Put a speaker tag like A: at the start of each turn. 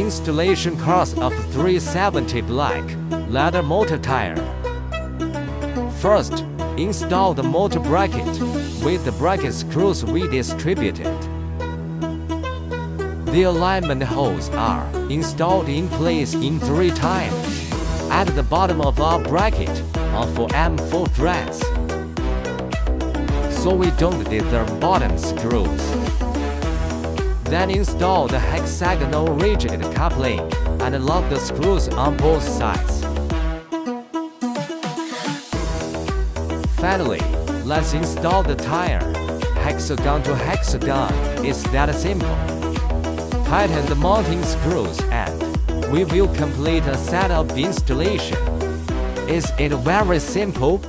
A: installation course of 370 black leather motor tire. First, install the motor bracket with the bracket screws we distributed. The alignment holes are installed in place in 3 times. At the bottom of our bracket are 4M4 threads, so we don't disturb bottom screws. Then install the hexagonal rigid coupling and lock the screws on both sides. Finally, let's install the tire. Hexagon to hexagon, it's that simple. Tighten the mounting screws and we will complete a setup installation. Is it very simple?